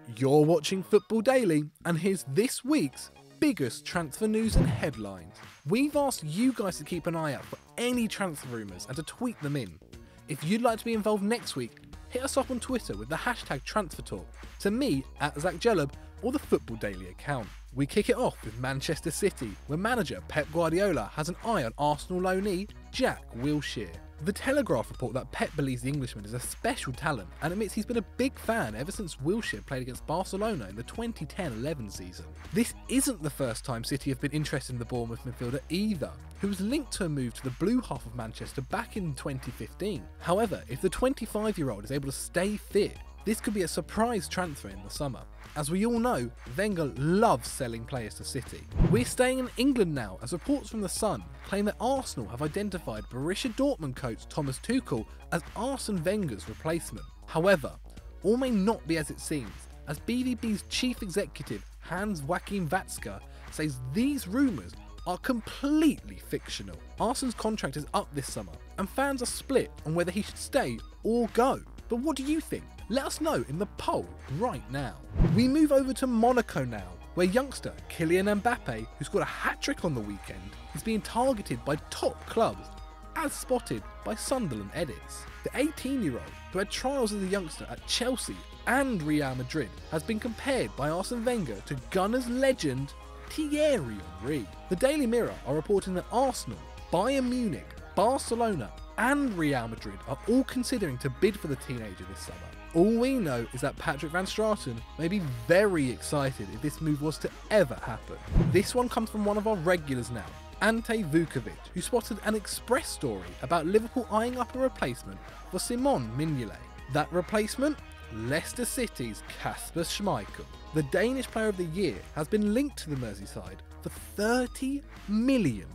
You're watching Football Daily, and here's this week's biggest transfer news and headlines. We've asked you guys to keep an eye out for any transfer rumours and to tweet them in. If you'd like to be involved next week, hit us up on Twitter with the hashtag TransferTalk, to me at Zach Jellab or the Football Daily account. We kick it off with Manchester City, where manager Pep Guardiola has an eye on Arsenal loanee Jack Wilshere. The Telegraph report that Pep believes the Englishman is a special talent and admits he's been a big fan ever since Wilshere played against Barcelona in the 2010-11 season. This isn't the first time City have been interested in the Bournemouth midfielder either, who was linked to a move to the blue half of Manchester back in 2015. However, if the 25-year-old is able to stay fit, this could be a surprise transfer in the summer. As we all know, Wenger loves selling players to City. We're staying in England now, as reports from The Sun claim that Arsenal have identified Borussia Dortmund coach Thomas Tuchel as Arsene Wenger's replacement. However, all may not be as it seems, as BVB's chief executive Hans-Joachim Watzke says these rumours are completely fictional. Arsene's contract is up this summer, and fans are split on whether he should stay or go. But what do you think? Let us know in the poll right now. We move over to Monaco now, where youngster Kylian Mbappe, who scored a hat-trick on the weekend, is being targeted by top clubs, as spotted by Sunderland edits. The 18-year-old, who had trials as a youngster at Chelsea and Real Madrid, has been compared by Arsene Wenger to Gunners legend Thierry Henry. The Daily Mirror are reporting that Arsenal, Bayern Munich, Barcelona and Real Madrid are all considering to bid for the teenager this summer. All we know is that Patrick van Straten may be very excited if this move was to ever happen. This one comes from one of our regulars now, Ante Vukovic, who spotted an Express story about Liverpool eyeing up a replacement for Simon Mignolet. That replacement? Leicester City's KASPER SCHMEICHEL. The Danish Player of the Year has been linked to the Merseyside for £30 million.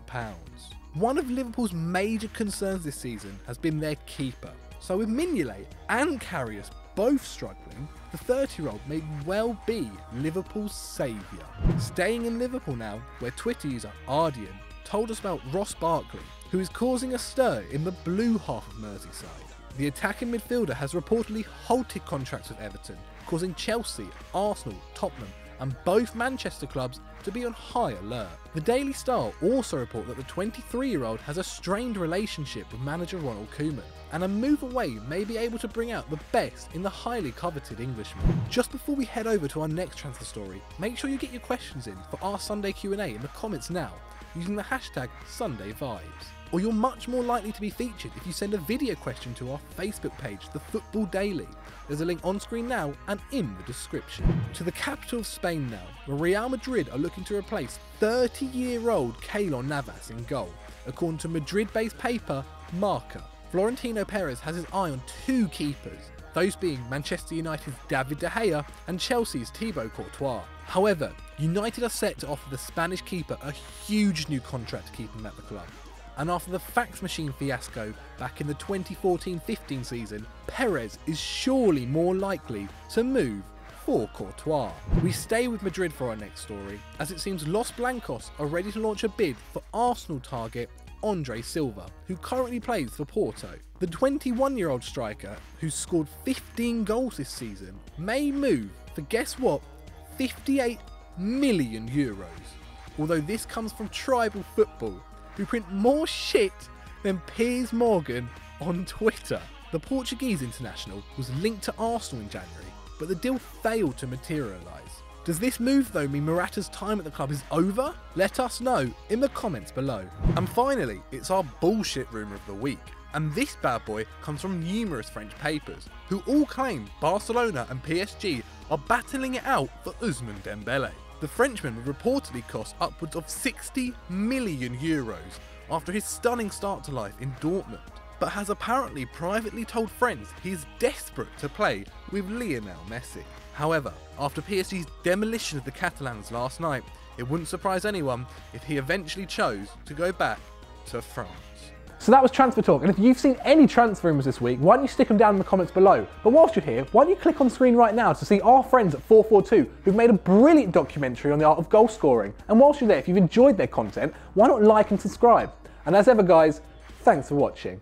One of Liverpool's major concerns this season has been their keeper. So with Mignolet and Karius both struggling, the 30-year-old may well be Liverpool's saviour. Staying in Liverpool now, where Twitter user Ardian told us about Ross Barkley, who is causing a stir in the blue half of Merseyside. The attacking midfielder has reportedly halted contracts with Everton, causing Chelsea, Arsenal, Tottenham and both Manchester clubs to be on high alert. The Daily Star also report that the 23-year-old has a strained relationship with manager Ronald Koeman, and a move away may be able to bring out the best in the highly coveted Englishman. Just before we head over to our next transfer story, make sure you get your questions in for our Sunday Q&A in the comments now, using the hashtag SundayVibes. Or you're much more likely to be featured if you send a video question to our Facebook page, The Football Daily. There's a link on screen now and in the description. To the capital of Spain now, where Real Madrid are looking to replace 30-year-old Keylor Navas in goal, according to Madrid-based paper Marca. Florentino Perez has his eye on two keepers, those being Manchester United's David De Gea and Chelsea's Thibaut Courtois. However, United are set to offer the Spanish keeper a huge new contract to keep him at the club. And after the fax machine fiasco back in the 2014-15 season, Perez is surely more likely to move for Courtois. We stay with Madrid for our next story, as it seems Los Blancos are ready to launch a bid for Arsenal target Andre Silva, who currently plays for Porto. The 21-year-old striker, who's scored 15 goals this season, may move for, guess what, €58 million. Although this comes from Tribal Football, who print more shit than Piers Morgan on Twitter. The Portuguese international was linked to Arsenal in January, but the deal failed to materialise. Does this move though mean Morata's time at the club is over? Let us know in the comments below. And finally, it's our bullshit rumour of the week. And this bad boy comes from numerous French papers, who all claim Barcelona and PSG are battling it out for Ousmane Dembele. The Frenchman would reportedly cost upwards of €60 million after his stunning start to life in Dortmund, but has apparently privately told friends he is desperate to play with Lionel Messi. However, after PSG's demolition of the Catalans last night, it wouldn't surprise anyone if he eventually chose to go back to France. So that was Transfer Talk, and if you've seen any transfer rumours this week, why don't you stick them down in the comments below. But whilst you're here, why don't you click on screen right now to see our friends at 442, who've made a brilliant documentary on the art of goal scoring. And whilst you're there, if you've enjoyed their content, why not like and subscribe? And as ever guys, thanks for watching.